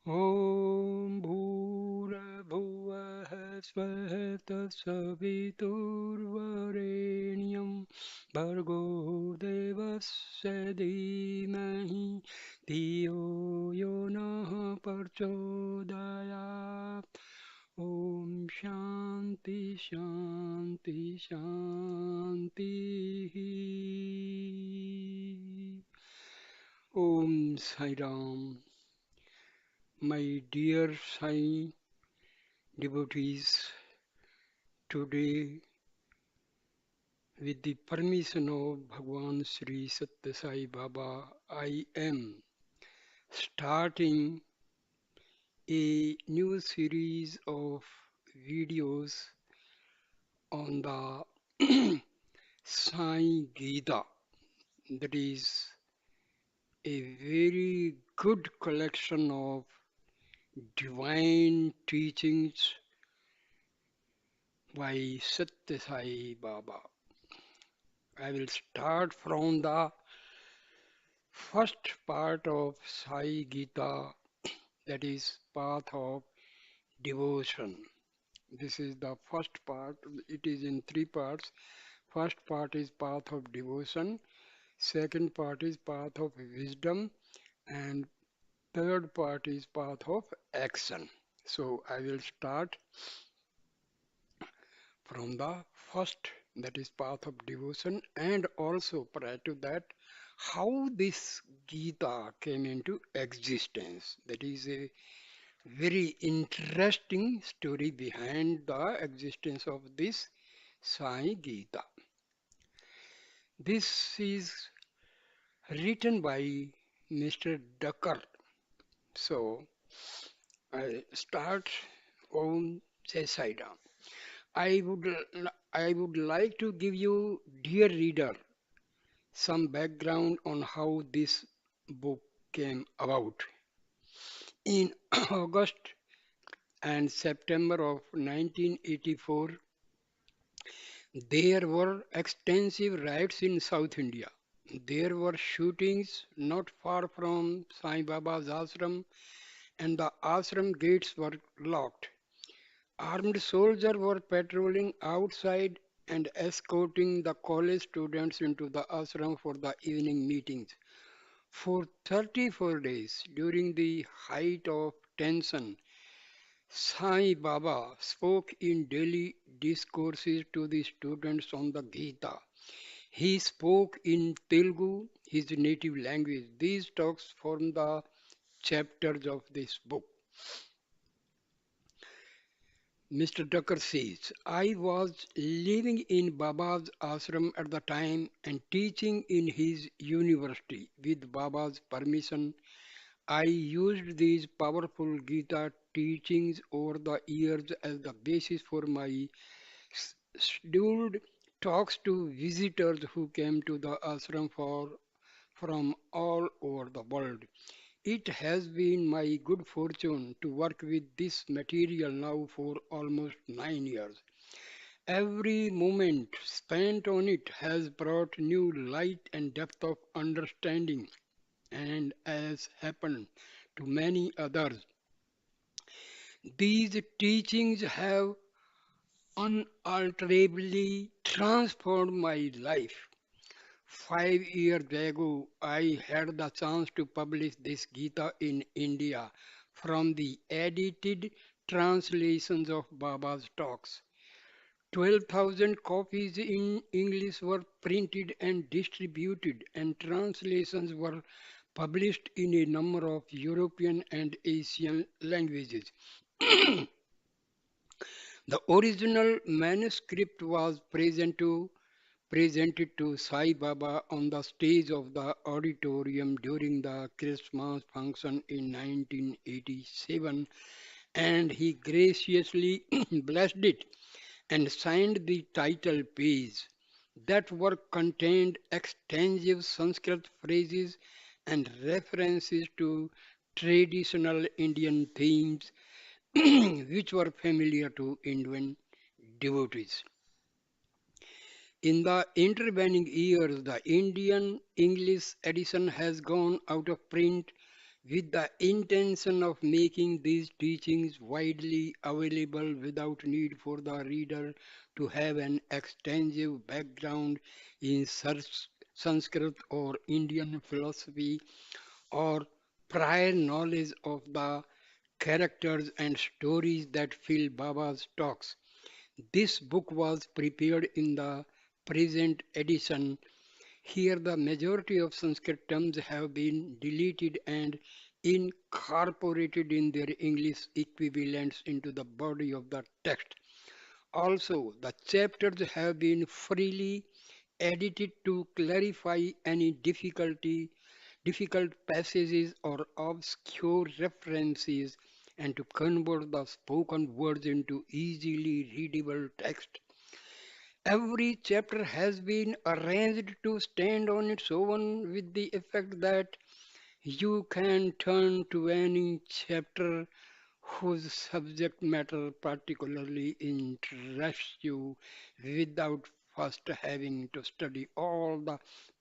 ॐ भूर्भुवः स्वः तत्सवितुर्वरेण्यं भर्गो देवस्य धीमहि धियो यो नः प्रचोदयात् ॐ शान्ति शान्ति शान्तिः Om Sai Ram. My dear Sai devotees, today, with the permission of Bhagwan Sri Sathya Sai Baba, I am starting a new series of videos on the Sai Gita. That is a very good collection of divine teachings by Sathya Sai Baba. I will start from the first part of Sai Gita, that is path of devotion. This is the first part. It is in three parts. First part is path of devotion. Second part is path of wisdom. And third part is path of action. So I will start from the first, that is path of devotion, and also prior to that, how this Gita came into existence. That is a very interesting story behind the existence of this Sai Gita. This is written by Mr. Ducker. So I start on Sai. I would I would like to give you, dear reader, some background on how this book came about. In August and September of 1984, there were extensive riots in South India. There were shootings not far from Sai Baba's ashram, and the ashram gates were locked. Armed soldiers were patrolling outside and escorting the college students into the ashram for the evening meetings. For 34 days, during the height of tension, Sai Baba spoke in daily discourses to the students on the Gita. He spoke in Telugu, his native language. These talks form the chapters of this book. Mr. Tucker says, I was living in Baba's ashram at the time and teaching in his university. With Baba's permission, I used these powerful Gita teachings over the years as the basis for my scheduled talks to visitors who came to the ashram from all over the world. It has been my good fortune to work with this material now for almost 9 years. Every moment spent on it has brought new light and depth of understanding, and as happened to many others, these teachings have unalterably transformed my life. 5 years ago, I had the chance to publish this Gita in India from the edited translations of Baba's talks. 12,000 copies in English were printed and distributed, and translations were published in a number of European and Asian languages. The original manuscript was presented to Sai Baba on the stage of the auditorium during the Christmas function in 1987, and he graciously blessed it and signed the title page. That work contained extensive Sanskrit phrases and references to traditional Indian themes which were familiar to Indian devotees. In the intervening years, the Indian English edition has gone out of print, with the intention of making these teachings widely available without need for the reader to have an extensive background in Sanskrit or Indian philosophy or prior knowledge of the characters and stories that fill Baba's talks. This book was prepared in the present edition. Here, the majority of Sanskrit terms have been deleted and incorporated in their English equivalents into the body of the text. Also, the chapters have been freely edited to clarify any difficult passages or obscure references and to convert the spoken words into easily readable text. Every chapter has been arranged to stand on its own with the effect that you can turn to any chapter whose subject matter particularly interests you without first having to study all the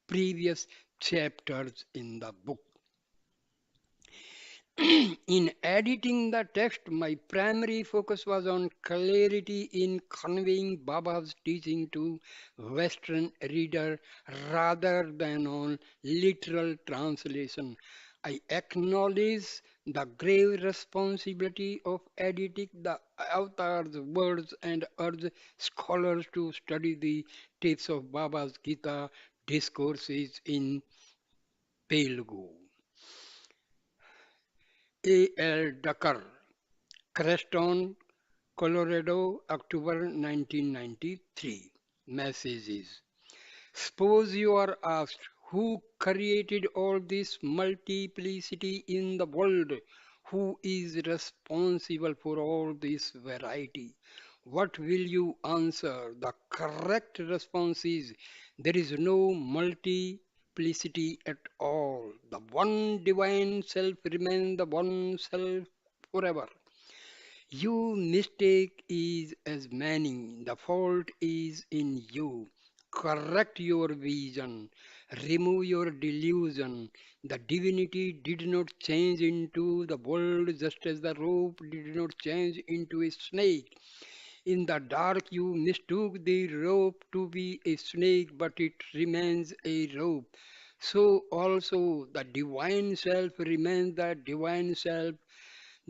previous chapters in the book. In editing the text, my primary focus was on clarity in conveying Baba's teaching to Western reader rather than on literal translation. I acknowledge the grave responsibility of editing the author's words and urge scholars to study the texts of Baba's Gita discourses in Telugu. A. L. Ducker, Creston, Colorado, October 1993. Messages. Suppose you are asked, who created all this multiplicity in the world? Who is responsible for all this variety? What will you answer? The correct response is there is no multiplicity at all. The one divine self remains the one self forever. You mistake is as many. The fault is in you. Correct your vision. Remove your delusion. The divinity did not change into the world just as the rope did not change into a snake. In the dark, you mistook the rope to be a snake, but it remains a rope. So also the divine self remains the divine self,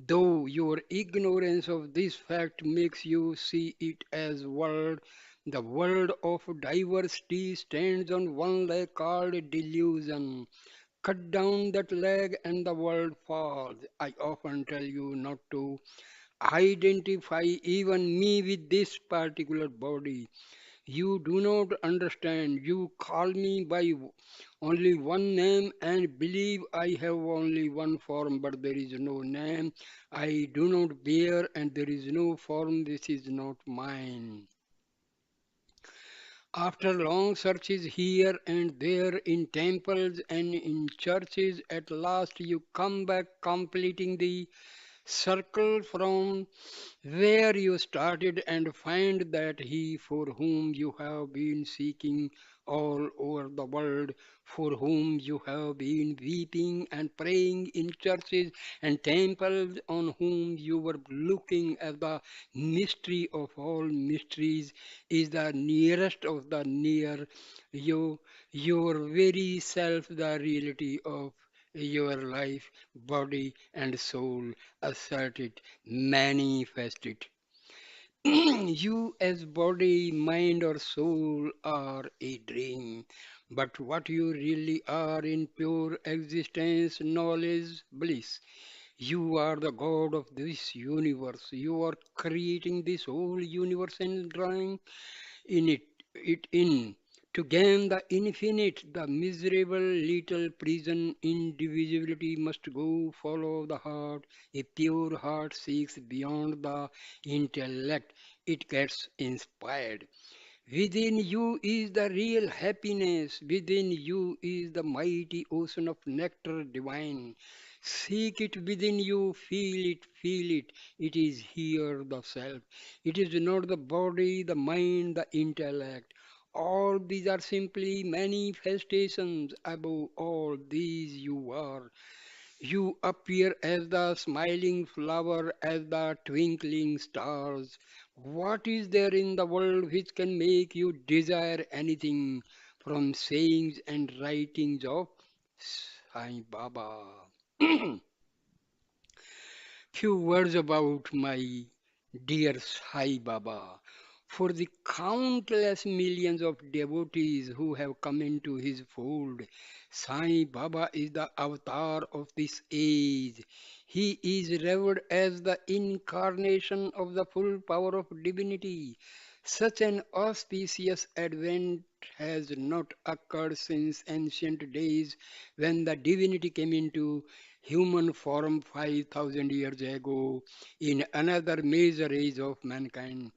though your ignorance of this fact makes you see it as world. The world of diversity stands on one leg called delusion. Cut down that leg and the world falls. I often tell you not to identify even me with this particular body. You do not understand. You call me by only one name and believe I have only one form, but there is no name I do not bear, and there is no form which is not mine. After long searches here and there in temples and in churches, at last you come back completing the circle from where you started and find that he for whom you have been seeking all over the world, for whom you have been weeping and praying in churches and temples, on whom you were looking as the mystery of all mysteries, is the nearest of the near, you, your very self, the reality of your life, body, and soul. Assert it, manifest it. You, as body, mind, or soul, are a dream. But what you really are in pure existence, knowledge, bliss. You are the God of this universe. You are creating this whole universe and drawing in it in. To gain the infinite, the miserable little prison indivisibility must go follow the heart. A pure heart seeks beyond the intellect. It gets inspired. Within you is the real happiness. Within you is the mighty ocean of nectar divine. Seek it within you, feel it, feel it. It is here, the self. It is not the body, the mind, the intellect. All these are simply manifestations. Above all these, you are. You appear as the smiling flower, as the twinkling stars. What is there in the world which can make you desire anything from sayings and writings of Sai Baba? Few words about my dear Sai Baba. For the countless millions of devotees who have come into his fold, Sai Baba is the avatar of this age. He is revered as the incarnation of the full power of divinity. Such an auspicious advent has not occurred since ancient days when the divinity came into human form 5,000 years ago in another major age of mankind.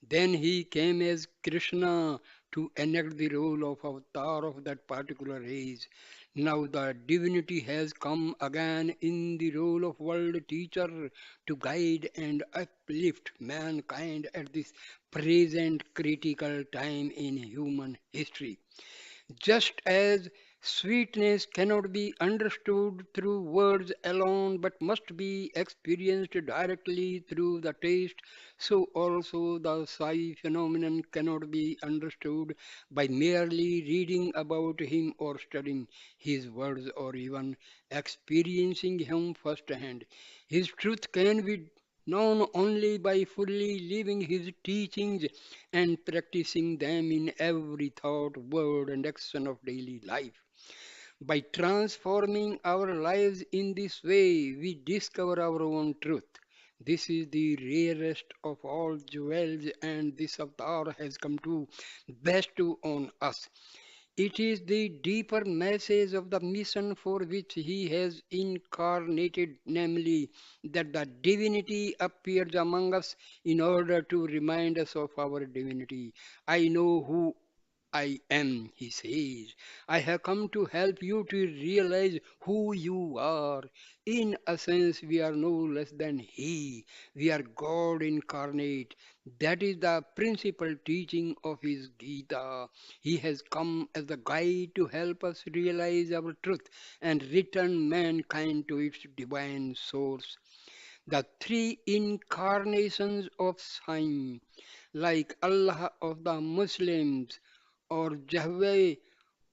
Then he came as Krishna to enact the role of avatar of that particular age. Now the divinity has come again in the role of world teacher to guide and uplift mankind at this present critical time in human history. Just as sweetness cannot be understood through words alone but must be experienced directly through the taste, so also the Sai phenomenon cannot be understood by merely reading about him or studying his words or even experiencing him firsthand. His truth can be known only by fully living his teachings and practicing them in every thought, word, and action of daily life. By transforming our lives in this way, we discover our own truth. This is the rarest of all jewels, and this avatar has come to bestow on us. It is the deeper message of the mission for which he has incarnated, namely that the divinity appears among us in order to remind us of our divinity. I know who I am, he says. I have come to help you to realize who you are. In a sense, we are no less than He. We are God incarnate. That is the principal teaching of His Gita. He has come as a guide to help us realize our truth and return mankind to its divine source. The three incarnations of Sai, like Allah of the Muslims or Yahweh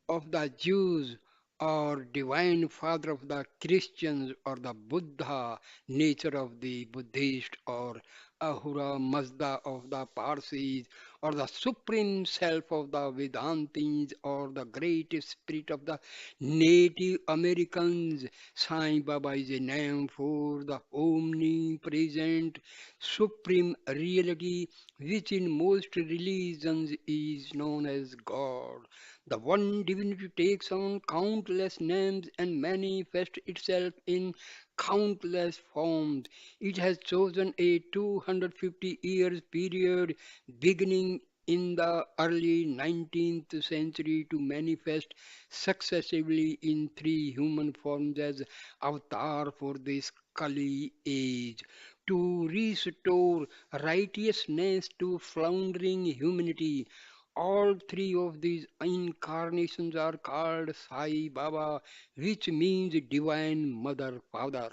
of the Jews or divine father of the Christians or the Buddha, nature of the Buddhist or Ahura Mazda of the Parsis or the supreme self of the Vedantis or the great spirit of the Native Americans. Sai Baba is a name for the omnipresent supreme reality which in most religions is known as God. The one divinity takes on countless names and manifests itself in countless forms. It has chosen a 250 years period beginning in the early 19th century to manifest successively in three human forms as avatar for this Kali age to restore righteousness to floundering humanity. All three of these incarnations are called Sai Baba, which means Divine Mother Father.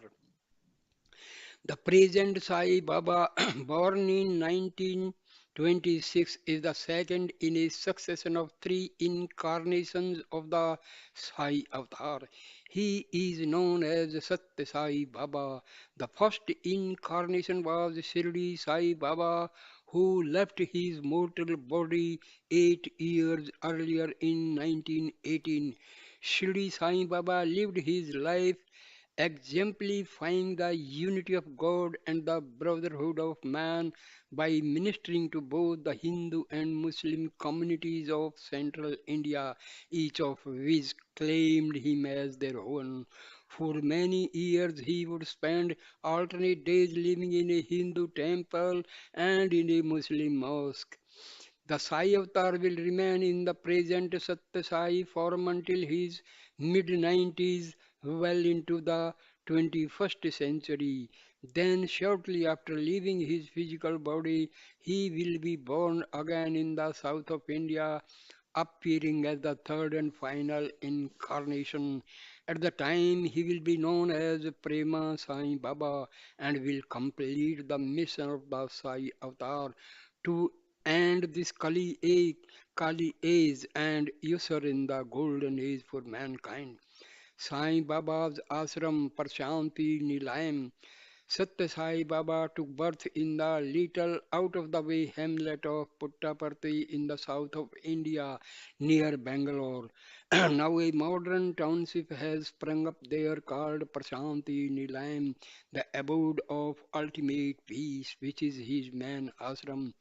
The present Sai Baba, born in 1926, is the second in a succession of three incarnations of the Sai Avatar. He is known as Sathya Sai Baba. The first incarnation was Shirdi Sai Baba, who left his mortal body 8 years earlier in 1918. Shirdi Sai Baba lived his life exemplifying the unity of God and the brotherhood of man by ministering to both the Hindu and Muslim communities of central India, each of which claimed him as their own. For many years, he would spend alternate days living in a Hindu temple and in a Muslim mosque. The Sai avatar will remain in the present Satya Sai form until his mid 90s, well into the 21st century. Then, shortly after leaving his physical body, he will be born again in the south of India appearing as the third and final incarnation. At the time, he will be known as Prema Sai Baba and will complete the mission of the Sai Avatar to end this Kali age and usher in the golden age for mankind. Sai Baba's ashram Prashanti Nilayam. Sathya Sai Baba took birth in the little out of the way hamlet of Puttaparthi in the south of India near Bangalore. Now a modern township has sprung up there called Prashanti Nilayam, the abode of ultimate peace, which is his main ashram.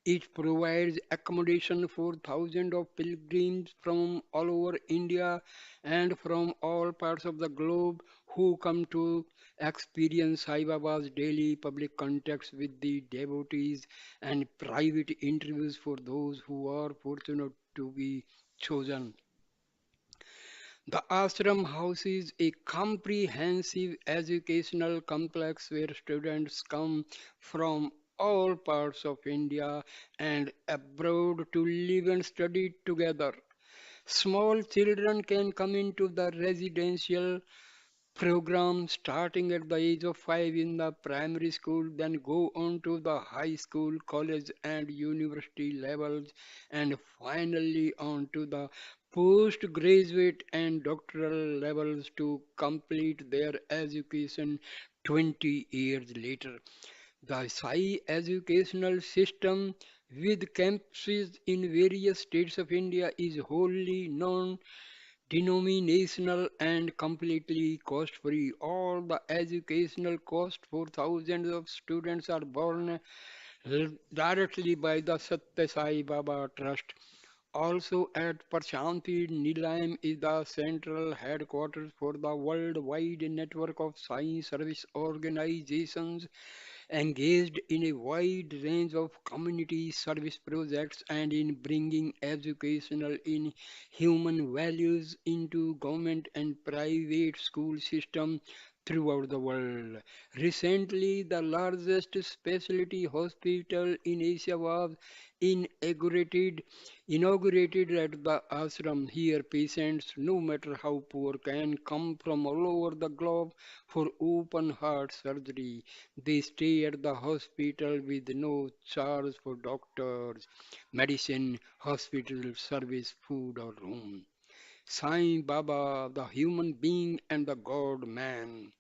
It provides accommodation for thousands of pilgrims from all over India and from all parts of the globe who come to experience Sai Baba's daily public contacts with the devotees and private interviews for those who are fortunate to be chosen. The ashram houses a comprehensive educational complex where students come from all parts of India and abroad to live and study together. Small children can come into the residential program starting at the age of 5 in the primary school, then go on to the high school, college, and university levels, and finally on to the postgraduate and doctoral levels to complete their education 20 years later. The Sai educational system with campuses in various states of India is wholly non denominational and completely cost free. All the educational cost for thousands of students are borne directly by the Sathya Sai Baba Trust. Also at Prashanti Nilayam is the central headquarters for the worldwide network of science service organizations engaged in a wide range of community service projects and in bringing educational in human values into government and private school system throughout the world. Recently, the largest specialty hospital in Asia was inaugurated inaugurated at the ashram. Here, patients, no matter how poor, can come from all over the globe for open heart surgery. They stay at the hospital with no charge for doctors, medicine, hospital service, food, or room. Sai Baba, the human being and the God man.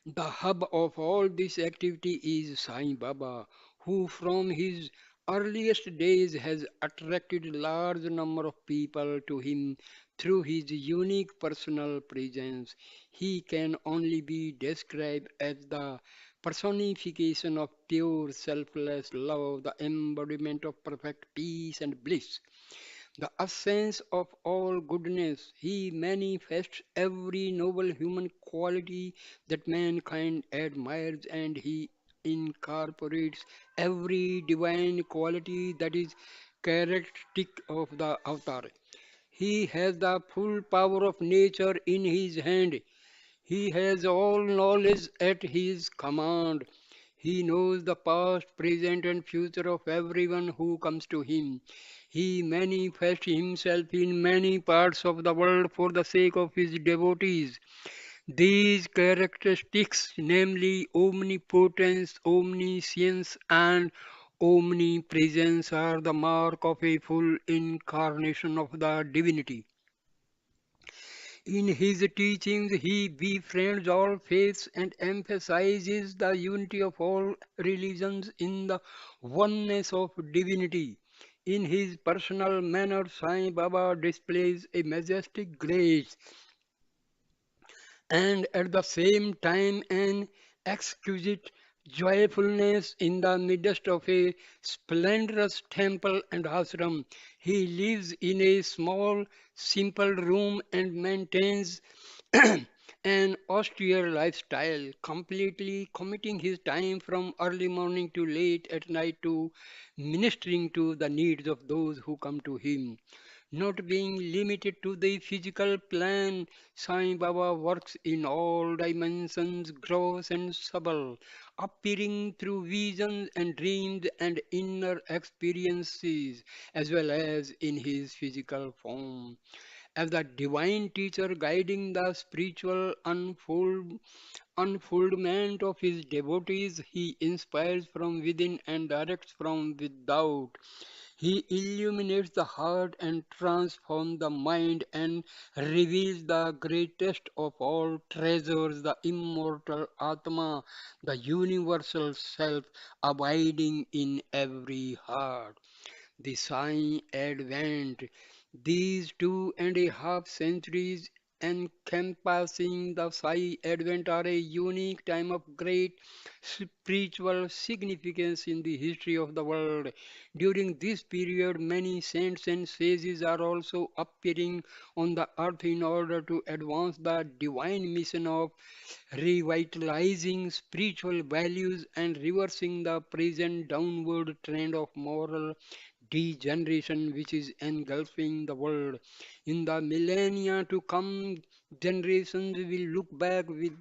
The hub of all this activity is Sai Baba, who from his earliest days has attracted large number of people to him through his unique personal presence. He can only be described as the personification of pure selfless love, the embodiment of perfect peace and bliss, the essence of all goodness. He manifests every noble human quality that mankind admires, and he incorporates every divine quality that is characteristic of the avatar. He has the full power of nature in his hand. He has all knowledge at his command. He knows the past, present, and future of everyone who comes to him. He manifests himself in many parts of the world for the sake of his devotees. These characteristics, namely omnipotence, omniscience, and omnipresence, are the mark of a full incarnation of the divinity. In his teachings, he befriends all faiths and emphasizes the unity of all religions in the oneness of divinity. In his personal manner, Sai Baba displays a majestic grace and at the same time an exquisite joyfulness in the midst of a splendorous temple and ashram. He lives in a small, simple room and maintains an austere lifestyle, completely committing his time from early morning to late at night to ministering to the needs of those who come to him. not being limited to the physical plane. Sai Baba works in all dimensions, gross and subtle, appearing through visions and dreams and inner experiences, as well as in his physical form. As the divine teacher guiding the spiritual unfoldment of his devotees, he inspires from within and directs from without. He illuminates the heart and transforms the mind and reveals the greatest of all treasures, the immortal Atma, the universal self abiding in every heart. The Sai Advent, these 2.5 centuries encompassing the Sai Advent, are a unique time of great spiritual significance in the history of the world. During this period, many saints and sages are also appearing on the earth in order to advance the divine mission of revitalizing spiritual values and reversing the present downward trend of moral degeneration which is engulfing the world. In the millennia to come, generations will look back with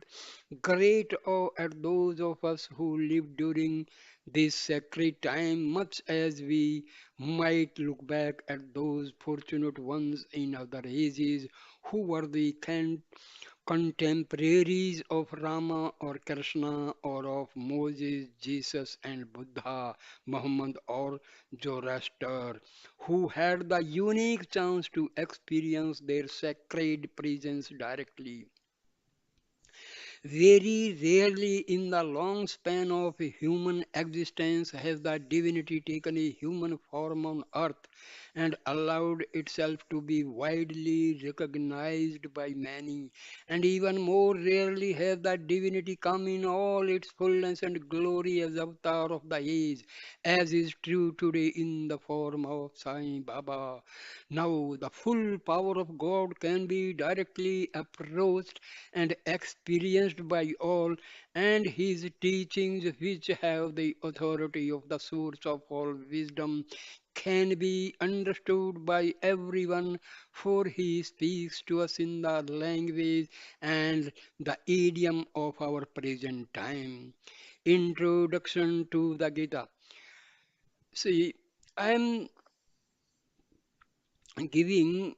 great awe at those of us who lived during this sacred time, much as we might look back at those fortunate ones in other ages who were the contemporaries of Rama or Krishna or of Moses, Jesus, and Buddha, Muhammad, or Zoroaster, who had the unique chance to experience their sacred presence directly. Very rarely in the long span of human existence has the divinity taken a human form on earth and allowed itself to be widely recognized by many. And even more rarely has the divinity come in all its fullness and glory as avatar of the age, as is true today in the form of Sai Baba. Now, the full power of God can be directly approached and experienced by all, and his teachings, which have the authority of the source of all wisdom, can be understood by everyone, for he speaks to us in the language and the idiom of our present time. Introduction to the Gita. See, I am giving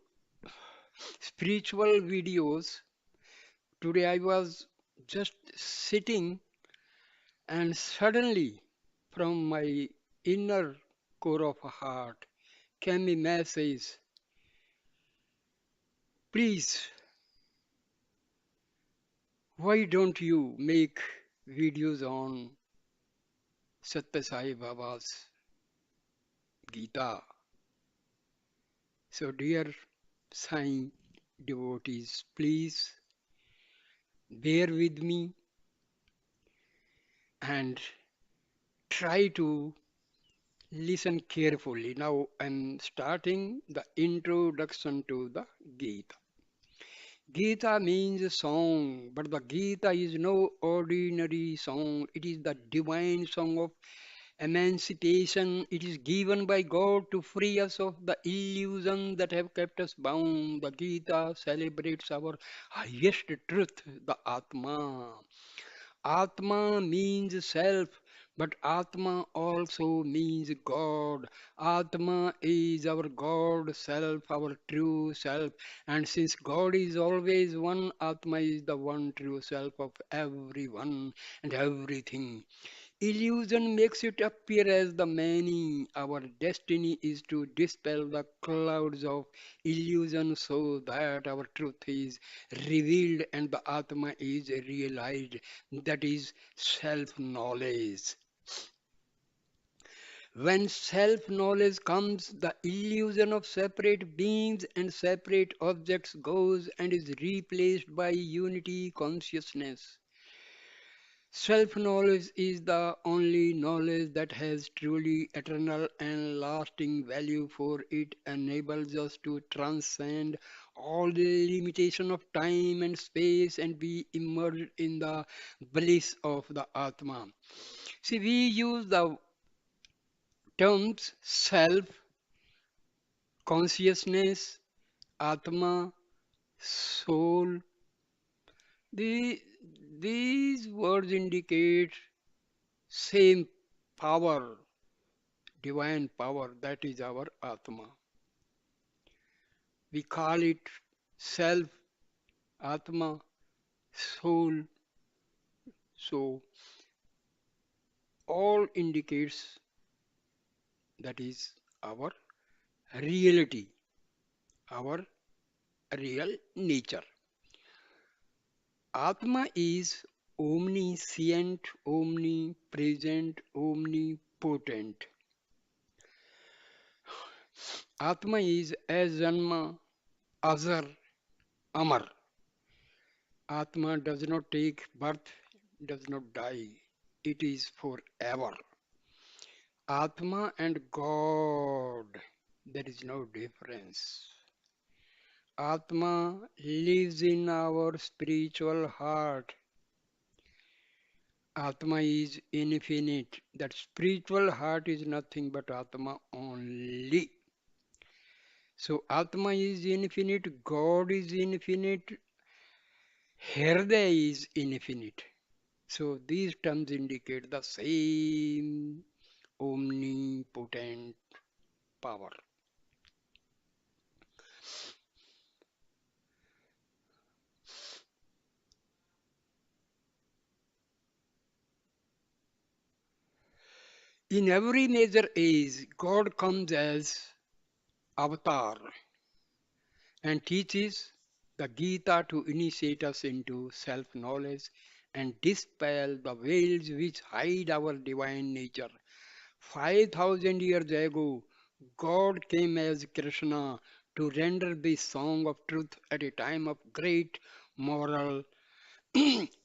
spiritual videos. Today I was just sitting and suddenly from my inner core of heart came a message. Please, why don't you make videos on Sathya Sai Baba's Gita? So, dear Sai devotees, please bear with me and try to listen carefully. Now, I'm starting the introduction to the Gita. Gita means song, but the Gita is no ordinary song. It is the divine song of emancipation. It is given by God to free us of the illusions that have kept us bound. The Gita celebrates our highest truth, the Atma. Atma means self, but Atma also means God. Atma is our God self, our true self. And since God is always one, Atma is the one true self of everyone and everything. Illusion makes it appear as the many. Our destiny is to dispel the clouds of illusion so that our truth is revealed and the Atma is realized. That is self knowledge. When self knowledge comes, the illusion of separate beings and separate objects goes and is replaced by unity consciousness. Self knowledge is the only knowledge that has truly eternal and lasting value, for it enables us to transcend all the limitation of time and space and be immersed in the bliss of the Atma. See, we use the terms self consciousness, Atma, soul. The, these words indicate same power, divine power, that is our Atma. We call it self, Atma, soul. So all indicates that is our reality, our real nature. Atma is omniscient, omnipresent, omnipotent. Atma is ajanma, azar, amar. Atma does not take birth, does not die. It is forever. Atma and God, there is no difference. Atma lives in our spiritual heart. Atma is infinite. That spiritual heart is nothing but Atma only. So Atma is infinite, God is infinite, Hriday is infinite. So these terms indicate the same omnipotent power. In every major age, God comes as avatar and teaches the Gita to initiate us into self knowledge and dispel the veils which hide our divine nature. 5,000 years ago, God came as Krishna to render the song of truth at a time of great moral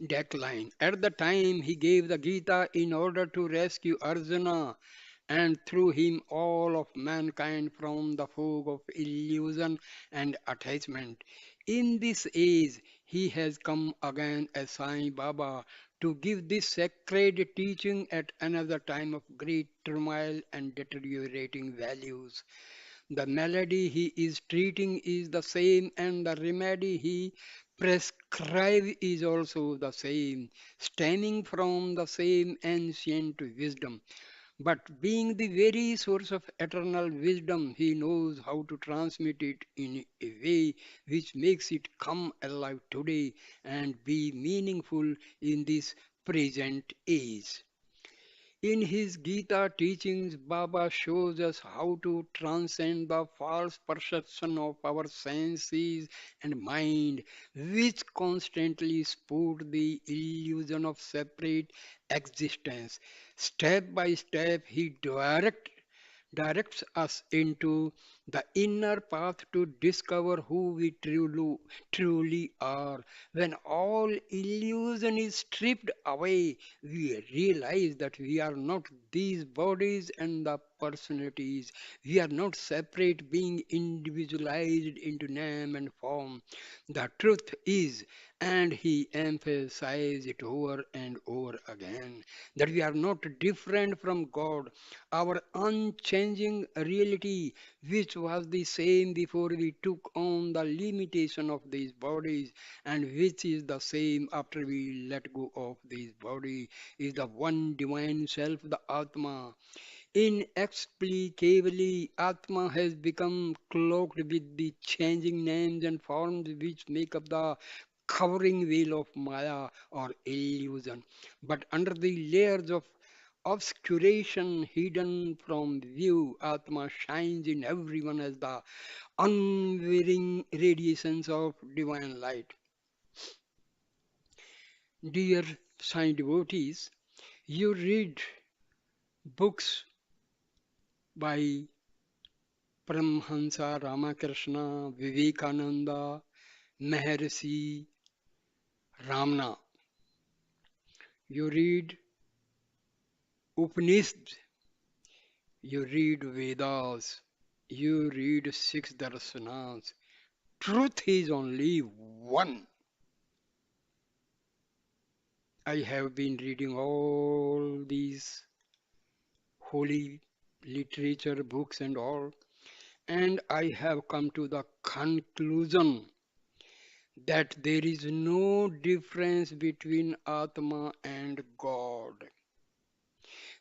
decline. At the time, he gave the Gita in order to rescue Arjuna and through him all of mankind from the fog of illusion and attachment. In this age, he has come again as Sai Baba to give this sacred teaching at another time of great turmoil and deteriorating values. The malady he is treating is the same, and the remedy he prescribes is also the same, stemming from the same ancient wisdom. But being the very source of eternal wisdom, he knows how to transmit it in a way which makes it come alive today and be meaningful in this present age. In his Gita teachings, Baba shows us how to transcend the false perception of our senses and mind, which constantly support the illusion of separate existence. Step by step, he directs us into the inner path to discover who we truly are. When all illusion is stripped away, we realize that we are not these bodies and the personalities. We are not separate being individualized into name and form. The truth is, and he emphasized it over and over again, that we are not different from God. Our unchanging reality, which was the same before we took on the limitation of these bodies, and which is the same after we let go of this body, is the one divine self, the Atma. Inexplicably, Atma has become cloaked with the changing names and forms which make up the covering veil of Maya or illusion. But under the layers of obscuration hidden from view, Atma shines in everyone as the unwearying radiations of divine light. Dear Sai devotees, you read books by Paramhansa Ramakrishna, Vivekananda, Maharishi, Ramana. You read Upanishads, you read Vedas, you read six darshanas. Truth is only one. I have been reading all these holy literature books and all, And I have come to the conclusion that there is no difference between Atma and God.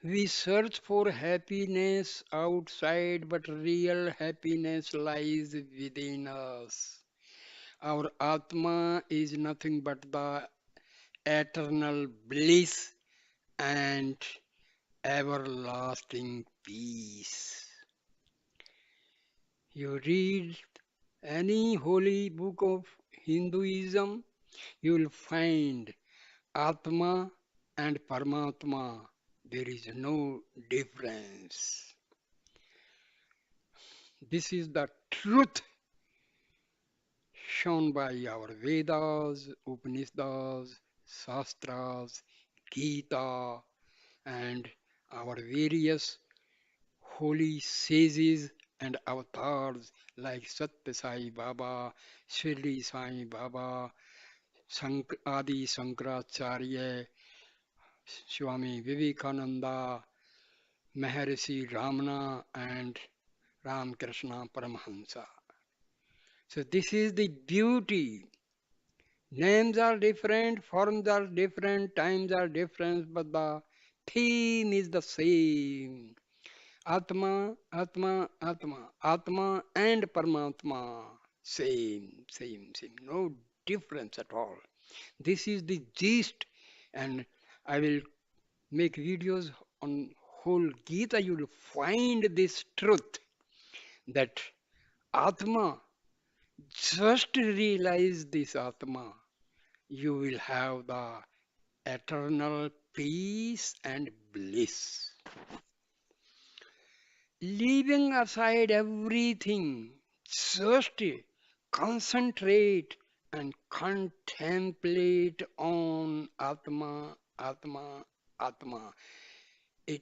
We search for happiness outside, but real happiness lies within us. Our Atma is nothing but the eternal bliss and everlasting peace. You read any holy book of Hinduism, you will find Atma and Paramatma. There is no difference. This is the truth shown by our Vedas, Upanishads, Shastras, Gita, and our various holy sages and avatars like Sathya Sai Baba, Shirdi Sai Baba, Adi Shankaracharya, Swami Vivekananda, Maharishi Ramana, and Ramakrishna Paramahansa. So this is the beauty. Names are different, forms are different, times are different, but the theme is the same. Atma, Atma, Atma, Atma and Paramatma. Same. No difference at all. This is the gist, and I will make videos on whole Gita. You will find this truth that Atma, just realize this Atma, you will have the eternal peace and bliss. Leaving aside everything, just concentrate and contemplate on Atma, Atma, Atma. It,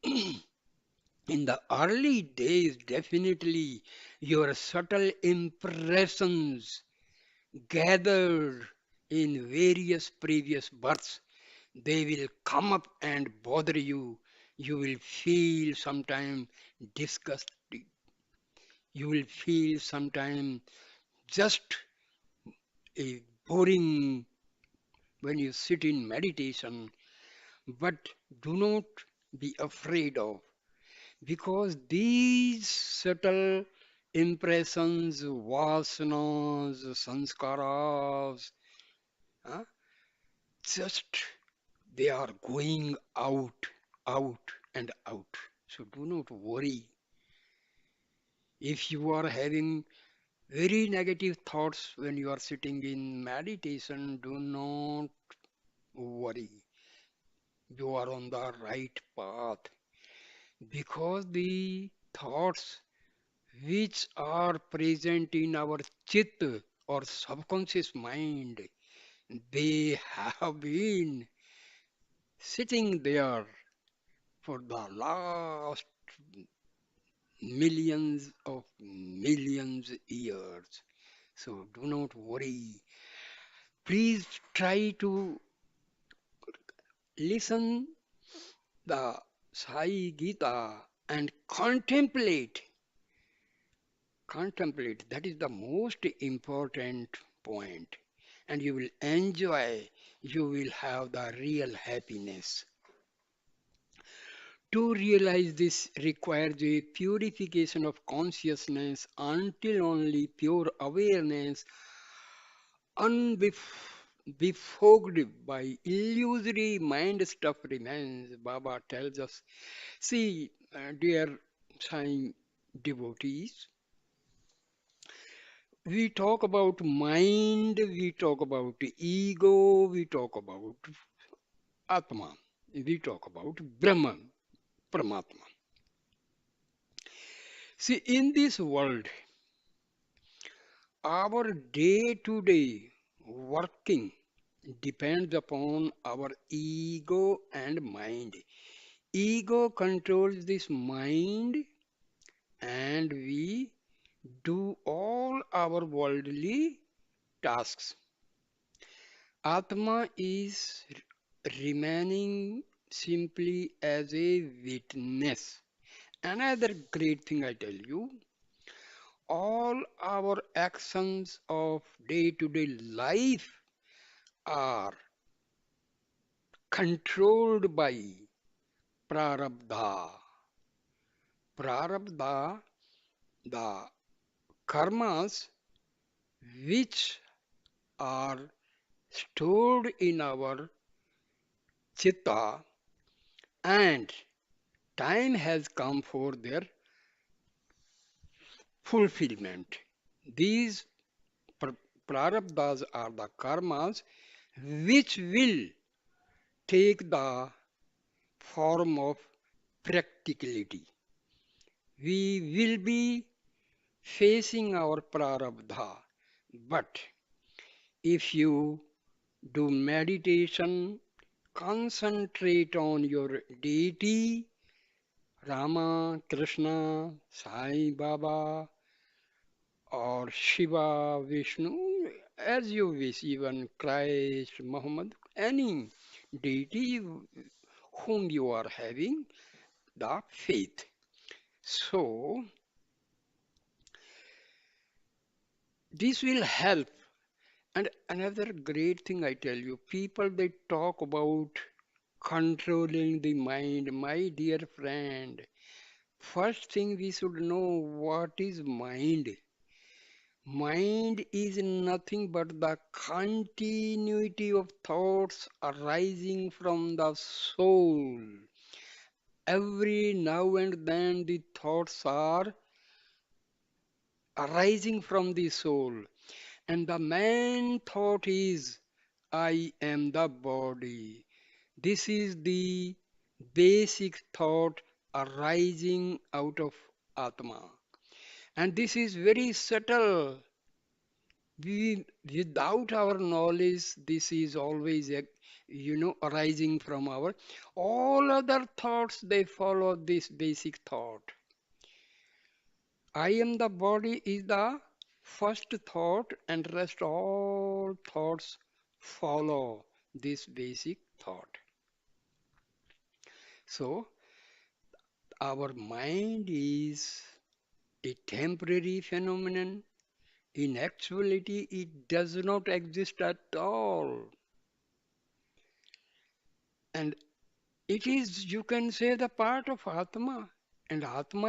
in the early days, definitely your subtle impressions gathered in various previous births, they will come up and bother you. You will feel sometime disgust. You will feel sometime just a boring when you sit in meditation. But do not be afraid of, because these subtle impressions, vasanas, sanskaras, huh, just they are going out and out. So do not worry. If you are having very negative thoughts when you are sitting in meditation, do not worry. You are on the right path, because the thoughts which are present in our chit or subconscious mind, they have been sitting there for the last millions years. So do not worry. Please try to listen the Sai Gita and contemplate. Contemplate. That is the most important point. And you will enjoy. You will have the real happiness. To realize this requires a purification of consciousness until only pure awareness, unbefogged by illusory mind stuff remains. Baba tells us. See, dear Sai devotees, we talk about mind, we talk about ego, we talk about Atma, we talk about Brahman, Paramatma. See, in this world, our day to day working depends upon our ego and mind. Ego controls this mind, and we do all our worldly tasks. Atma is remaining simply as a witness, Another great thing I tell you, all our actions of day to day life are controlled by prarabdha. Prarabdha, the karmas which are stored in our chitta, and time has come for their fulfillment. These pr- prarabdhas are the karmas which will take the form of practicality. We will be facing our prarabdha. But if you do meditation, concentrate on your deity, Rama, Krishna, Sai Baba, or Shiva, Vishnu, as you wish, even Christ, Muhammad, any deity whom you are having the faith. So, this will help. And another great thing I tell you, people they talk about controlling the mind. My dear friend, first thing we should know what is mind. Mind is nothing but the continuity of thoughts arising from the soul. Every now and then the thoughts are arising from the soul. And the main thought is, I am the body. This is the basic thought arising out of Atma. And this is very subtle. Without our knowledge, this is always, arising from our. All other thoughts, they follow this basic thought. I am the body is the first thought, and rest all thoughts follow this basic thought. So, our mind is a temporary phenomenon. In actuality, it does not exist at all. And it is, you can say, the part of Atma. And Atma,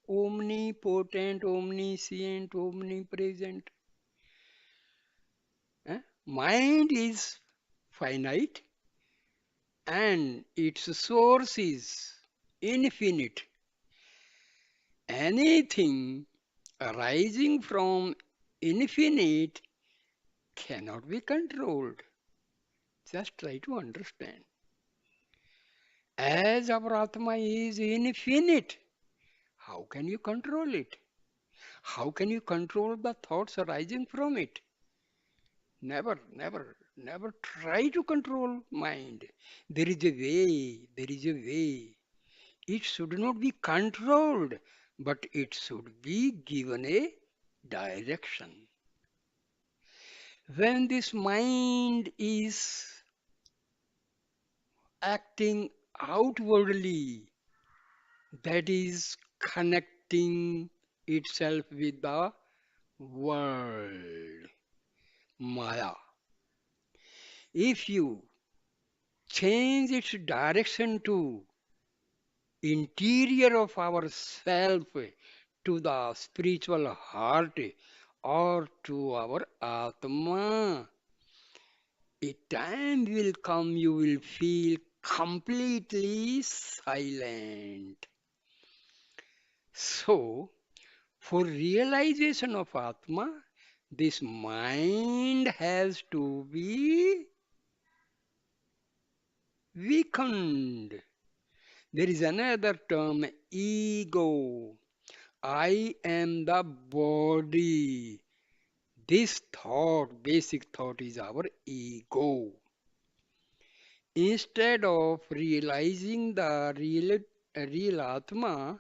omnipotent, omniscient, omnipresent. Mind is finite and its source is infinite. Anything arising from infinite cannot be controlled. Just try to understand. As our Atma is infinite, how can you control it? How can you control the thoughts arising from it? Never, never, never try to control mind. There is a way, there is a way. It should not be controlled, but it should be given a direction. When this mind is acting outwardly, that is connecting itself with the world, Maya. If you change its direction to interior of ourself, to the spiritual heart, or to our Atma, a time will come you will feel completely silent. So, for realization of Atma, this mind has to be weakened. There is another term, ego. I am the body. This thought, basic thought, is our ego. Instead of realizing the real Atma,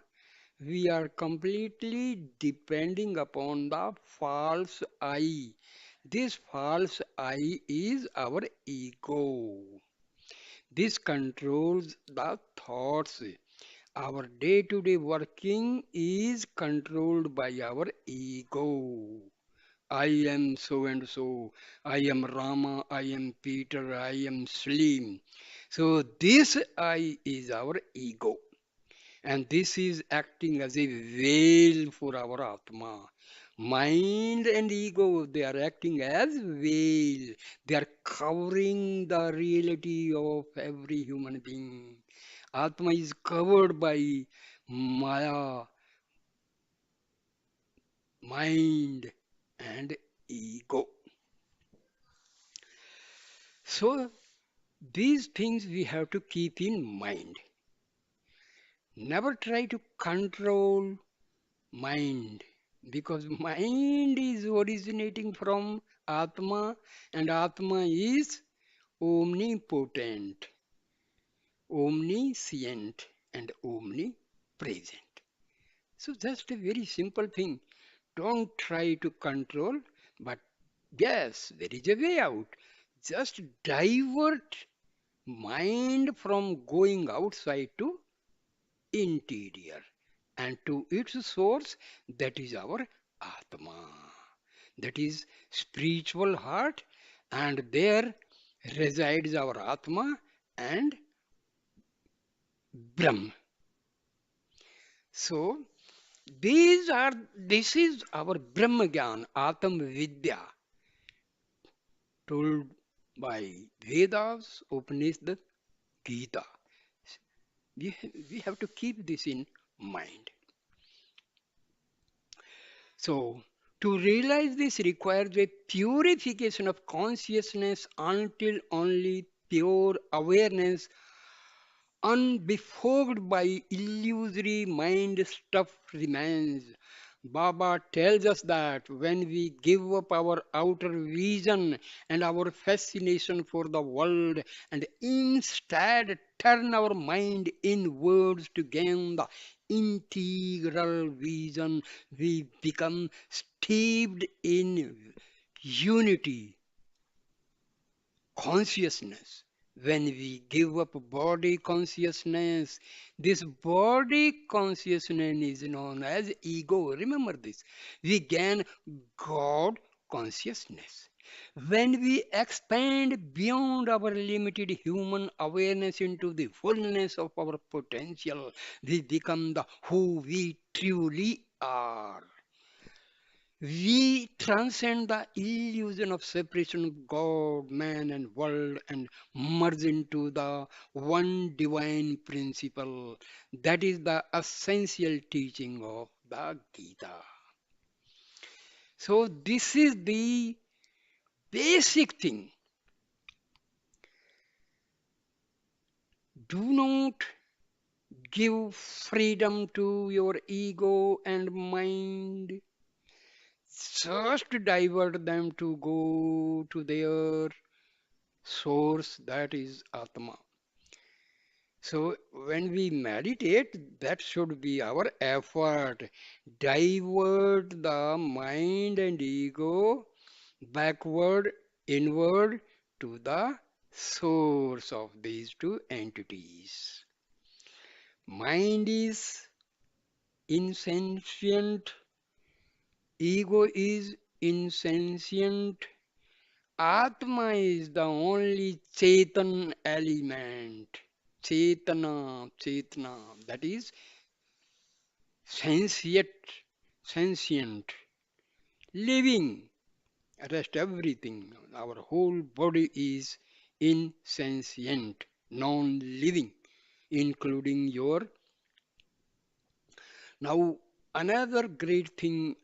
we are completely depending upon the false I. This false I is our ego. This controls the thoughts. Our day to day working is controlled by our ego. I am so and so. I am Rama. I am Peter. I am Slim. So, this I is our ego. And this is acting as a veil for our Atma. Mind and ego, they are acting as veil. They are covering the reality of every human being. Atma is covered by Maya, mind, and ego. So, these things we have to keep in mind. Never try to control mind, because mind is originating from Atma, and Atma is omnipotent, omniscient, and omnipresent. So, just a very simple thing. Don't try to control, but yes, there is a way out. Just divert mind from going outside to interior and to its source, that is our Atma, that is spiritual heart, and there resides our Atma and Brahm. So this is our Brahma Gyan, Atam Vidya, told by Vedas, Upanishad, Gita. We have to keep this in mind. So, to realize this requires a purification of consciousness until only pure awareness, unbefogged by illusory mind stuff, remains. Baba tells us that when we give up our outer vision and our fascination for the world and instead turn our mind inwards to gain the integral vision, we become steeped in unity consciousness. When we give up body consciousness, this body consciousness is known as ego. Remember this. We gain God consciousness. When we expand beyond our limited human awareness into the fullness of our potential, we become the who we truly are. We transcend the illusion of separation of God, man, and world and merge into the one divine principle. That is the essential teaching of the Gita. So, this is the basic thing. Do not give freedom to your ego and mind. Just divert them to go to their source, that is Atma. So when we meditate, that should be our effort. Divert the mind and ego backward, inward to the source of these two entities. Mind is insentient, ego is insentient, Atma is the only Chetan element. Chetana, that is sentient, sentient, living, rest everything. Our whole body is insentient, non-living, including your. Now, another great thing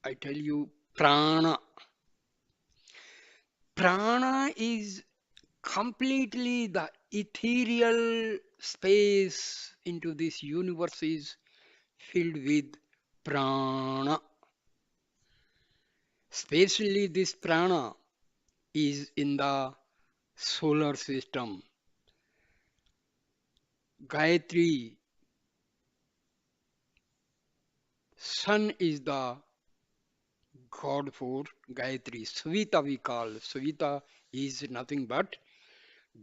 I tell you, prana. Prana is completely the ethereal space into this universe is filled with prana. Especially this prana is in the solar system. Gayatri, sun is the god for Gayatri. Svita we call. Svita is nothing but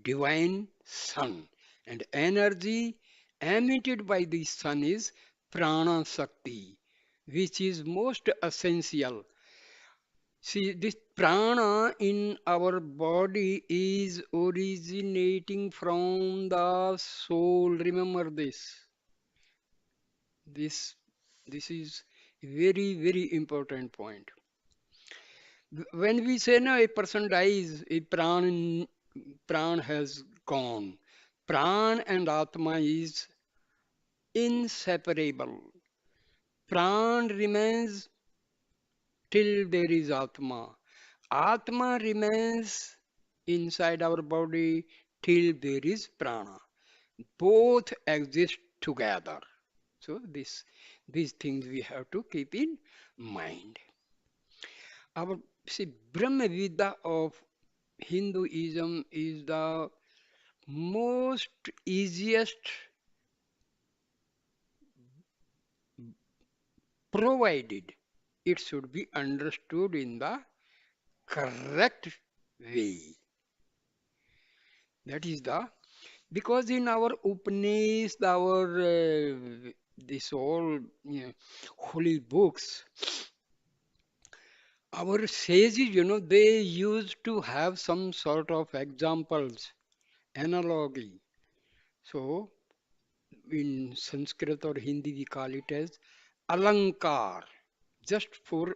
divine sun. And energy emitted by the sun is prana shakti, which is most essential. See, this prana in our body is originating from the soul. Remember this. This this is very, very important point. When we say no, a person dies, a pran has gone. Pran and Atma is inseparable. Pran remains till there is Atma. Atma remains inside our body till there is prana. Both exist together. So these things we have to keep in mind. Our see Brahma Vidya of Hinduism is the most easiest provided it should be understood in the correct way. That is the because in our Upanishad, our this all holy books, our sages, they used to have some sort of examples, analogy. So in Sanskrit or Hindi, we call it as alankar, just for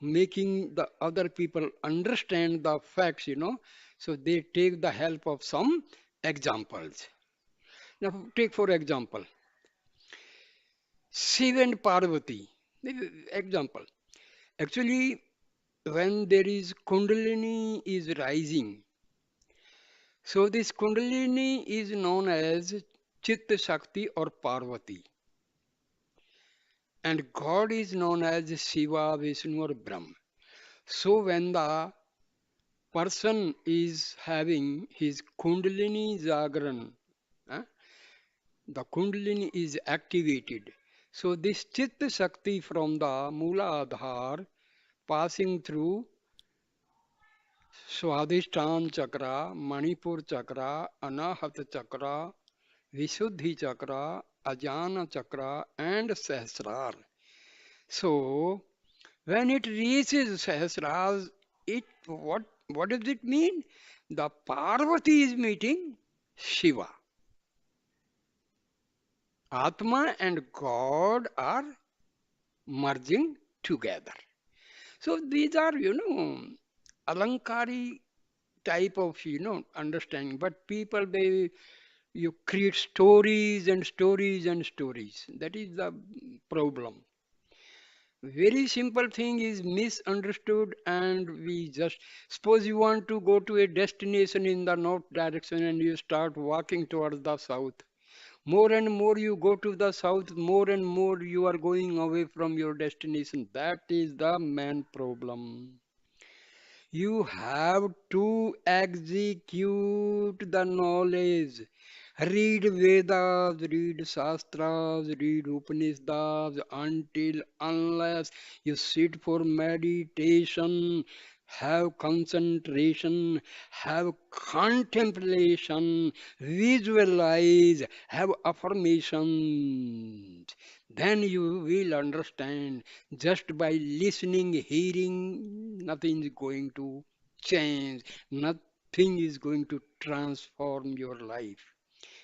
making the other people understand the facts, So they take the help of some examples. Now, take for example, Shiv and Parvati. Example. Actually, when there is Kundalini is rising, so this Kundalini is known as Chitta Shakti or Parvati, and God is known as Shiva, Vishnu or Brahma. So when the person is having his Kundalini Jagran, eh, the Kundalini is activated. So this Chitta Shakti from the Mula Adhar passing through Swadhisthana Chakra, Manipur Chakra, Anahata Chakra, Visuddhi Chakra, Ajna Chakra, and Sahasrar. So, when it reaches Sahasrar, what does it mean? The Parvati is meeting Shiva. Atma and God are merging together. So these are, alankari type of, understanding. But people, they you create stories and stories and stories. That is the problem. Very simple thing is misunderstood, and we just suppose you want to go to a destination in the north direction and you start walking towards the south. More and more you go to the south, more and more you are going away from your destination. That is the main problem. You have to execute the knowledge. Read Vedas, read Shastras, read Upanishads until unless you sit for meditation, have concentration, have contemplation, visualize, have affirmations. Then you will understand just by listening, hearing, nothing is going to change. Nothing is going to transform your life.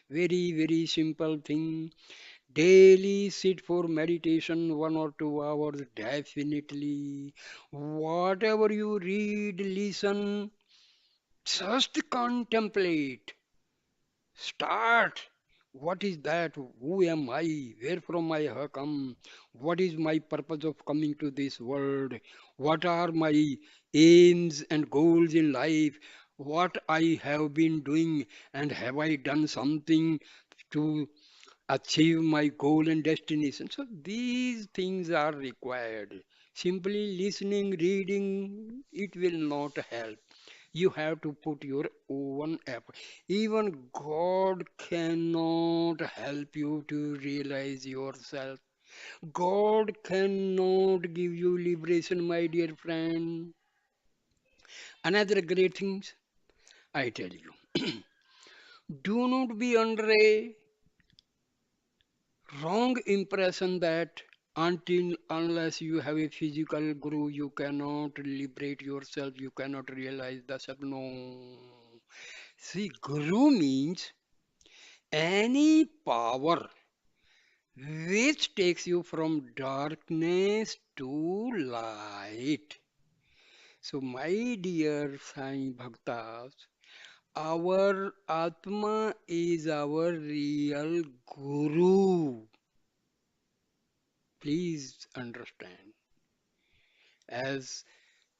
Very, very simple thing. Daily sit for meditation 1 or 2 hours, definitely. Whatever you read, listen, just contemplate. Start. What is that? Who am I? Where from I have come? What is my purpose of coming to this world? What are my aims and goals in life? What I have been doing, and have I done something to achieve my goal and destination? So these things are required. Simply listening, reading, it will not help. You have to put your own effort. Even God cannot help you to realize yourself. God cannot give you liberation, my dear friend. Another great thing I tell you, do not be under a wrong impression that until unless you have a physical guru, you cannot liberate yourself, you cannot realize the self. No. See, guru means any power which takes you from darkness to light. So, my dear Sai Bhaktas, our Atma is our real Guru. Please understand. As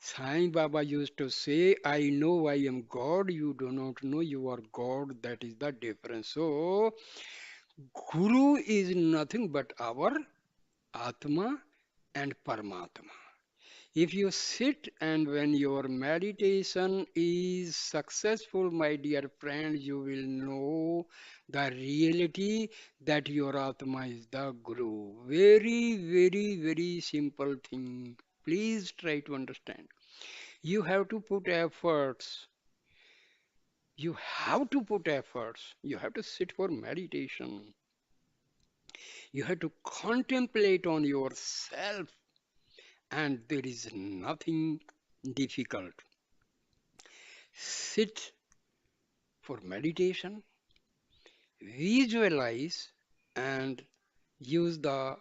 Sai Baba used to say, I know I am God, you do not know you are God. That is the difference. So, Guru is nothing but our Atma and Paramatma. If you sit and when your meditation is successful, my dear friend, you will know the reality that your Atma is the Guru. Very, very, very simple thing. Please try to understand. You have to put efforts. You have to put efforts. You have to sit for meditation. You have to contemplate on yourself, and there is nothing difficult. Sit for meditation, visualize, and use the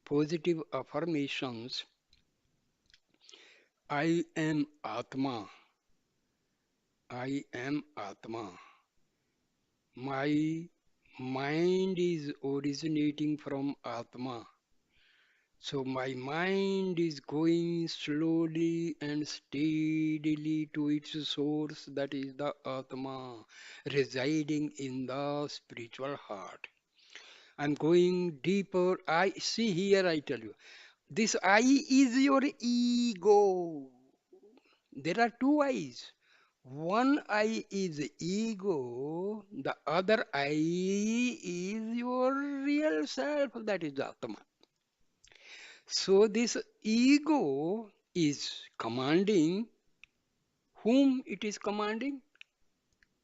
positive affirmations. I am Atma. I am Atma. My mind is originating from Atma. So my mind is going slowly and steadily to its source, that is the Atma, residing in the spiritual heart. I'm going deeper. I see here, I tell you, this I is your ego. There are two eyes. One eye is ego, the other eye is your real self, that is Atma. So this ego is commanding whom it is commanding?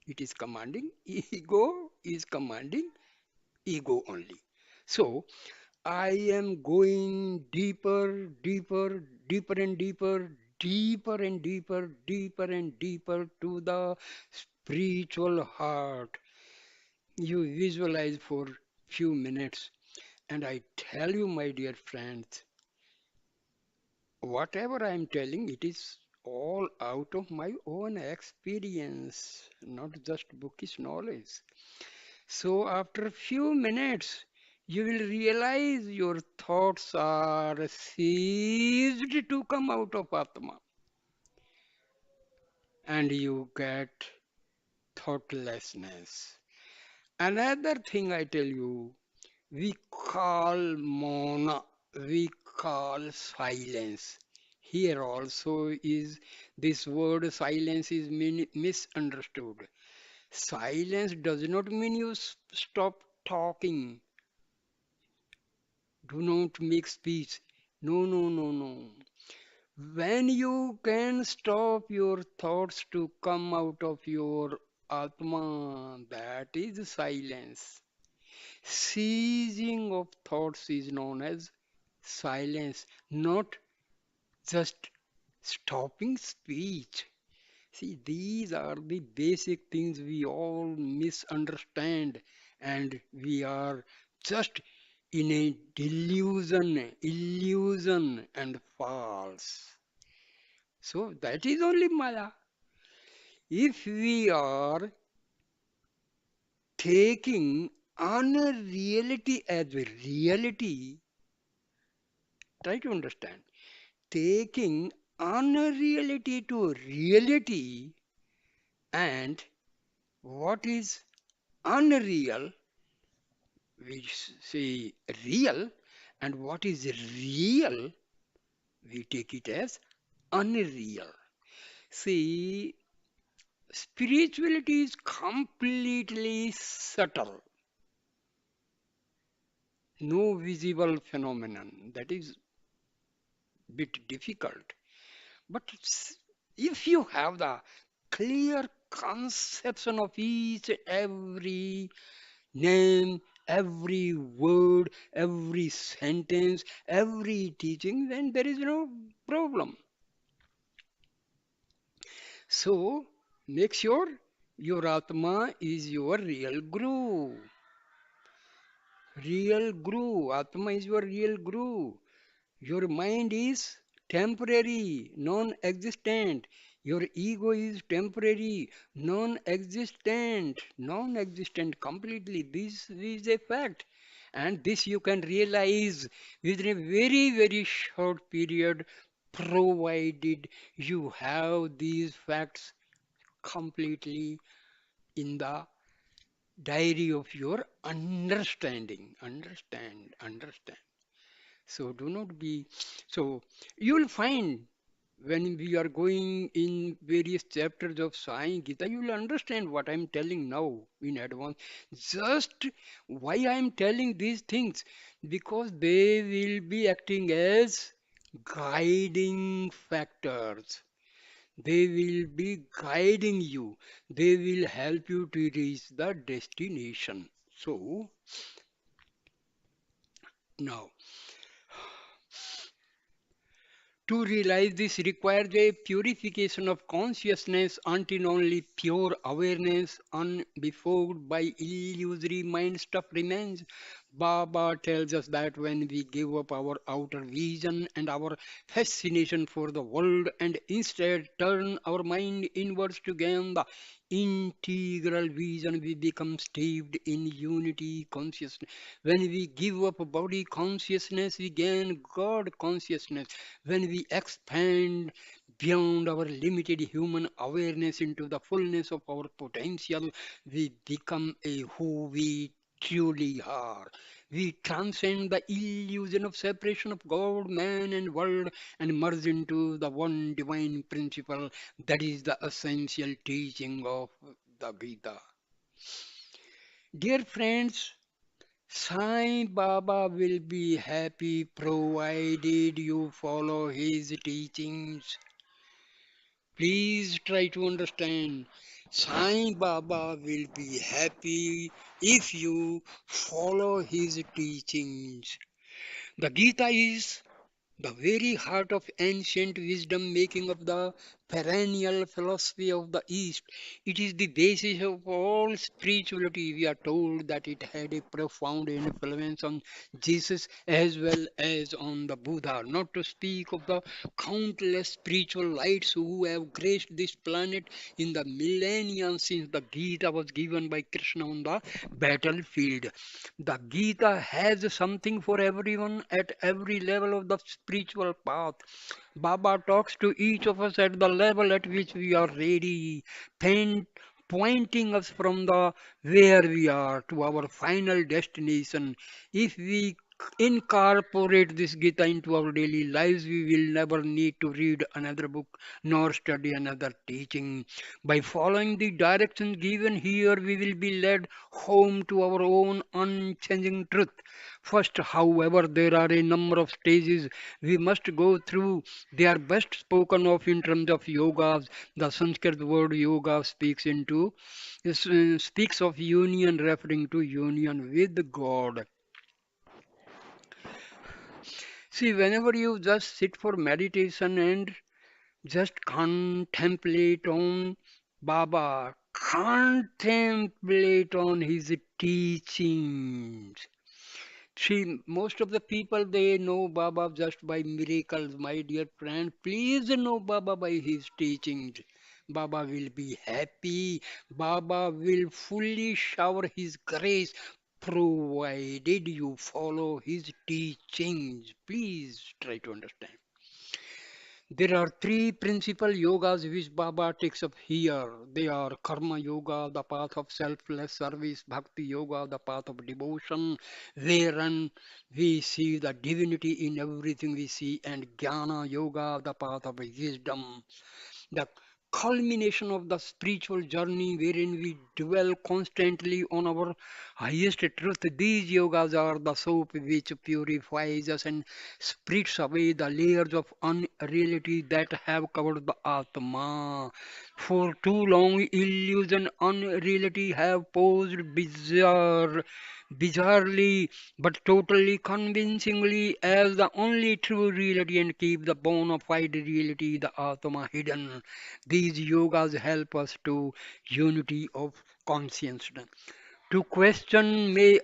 It is commanding ego, is commanding ego only. So I am going deeper, deeper, deeper and deeper, deeper and deeper, deeper and deeper to the spiritual heart. You visualize for few minutes, and I tell you, my dear friends, whatever I am telling, it is all out of my own experience, not just bookish knowledge. So after a few minutes, you will realize your thoughts are ceased to come out of Atma, and you get thoughtlessness. Another thing I tell you, we call mona, we call silence. Here also is this word silence is misunderstood. Silence does not mean you stop talking. Do not make speech. No, no, no, no. When you can stop your thoughts to come out of your Atma, that is silence. Ceasing of thoughts is known as silence, not just stopping speech. See, these are the basic things we all misunderstand, and we are just in a illusion and false. So that is only Maya. If we are taking unreality as a reality, try to understand. Taking unreality to reality, and what is unreal we say real, and what is real we take it as unreal. See, spirituality is completely subtle, no visible phenomenon. That is bit difficult. But if you have the clear conception of each and every name, every word, every sentence, every teaching, then there is no problem. So make sure your Atma is your real Guru. Real Guru. Atma is your real Guru. Your mind is temporary, non existent. Your ego is temporary, non existent, non existent completely. This is a fact. And this you can realize within a very, very short period, provided you have these facts completely in the diary of your understanding. Understand. So do not be. So you will find when we are going in various chapters of Sai Gita, you will understand what I am telling now in advance. Just why I am telling these things, because they will be acting as guiding factors. They will be guiding you. They will help you to reach the destination. So now, to realize this requires a purification of consciousness until only pure awareness, unbefogged by illusory mind stuff remains. Baba tells us that when we give up our outer vision and our fascination for the world and instead turn our mind inwards to gain the integral vision, we become steeped in unity consciousness. When we give up body consciousness, we gain God consciousness. When we expand beyond our limited human awareness into the fullness of our potential, we become a who we truly are. We transcend the illusion of separation of God, man, and world and merge into the one divine principle that is the essential teaching of the Gita. Dear friends, Sai Baba will be happy provided you follow his teachings. Please try to understand. Sai Baba will be happy if you follow his teachings. The Gita is the very heart of ancient wisdom, making of the perennial philosophy of the East. It is the basis of all spirituality. We are told that it had a profound influence on Jesus as well as on the Buddha, not to speak of the countless spiritual lights who have graced this planet in the millennia since the Gita was given by Krishna on the battlefield. The Gita has something for everyone at every level of the spiritual path. Baba talks to each of us at the level at which we are ready, paint, pointing us from the where we are to our final destination. If we incorporate this Gita into our daily lives, we will never need to read another book nor study another teaching. By following the directions given here, we will be led home to our own unchanging truth. First, however, there are a number of stages we must go through. They are best spoken of in terms of yogas. The Sanskrit word yoga speaks of union, referring to union with God. See, whenever you just sit for meditation and just contemplate on Baba, contemplate on his teachings. See, most of the people they know Baba just by miracles, my dear friend. Please know Baba by his teachings. Baba will be happy. Baba will fully shower his grace provided you follow his teachings. Please try to understand. There are three principal yogas which Baba takes up here. They are Karma Yoga, the path of selfless service, Bhakti Yoga, the path of devotion, wherein we see the divinity in everything we see, and Jnana Yoga, the path of wisdom, the culmination of the spiritual journey wherein we dwell constantly on our highest truth. These yogas are the soap which purifies us and spreads away the layers of unreality that have covered the Atma. For too long, illusion, unreality have posed bizarre bizarrely but totally convincingly as the only true reality and keep the bona fide reality, the Atma, hidden. These yogas help us to unity of consciousness. To question may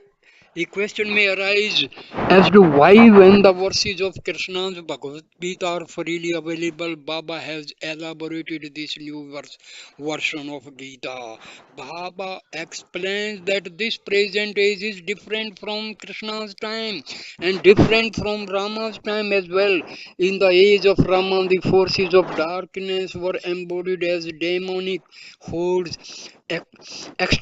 A question may arise as to why, when the verses of Krishna's Bhagavad Gita are freely available, Baba has elaborated this new version of Gita. Baba explains that this present age is different from Krishna's time and different from Rama's time as well. In the age of Rama, the forces of darkness were embodied as demonic hordes, external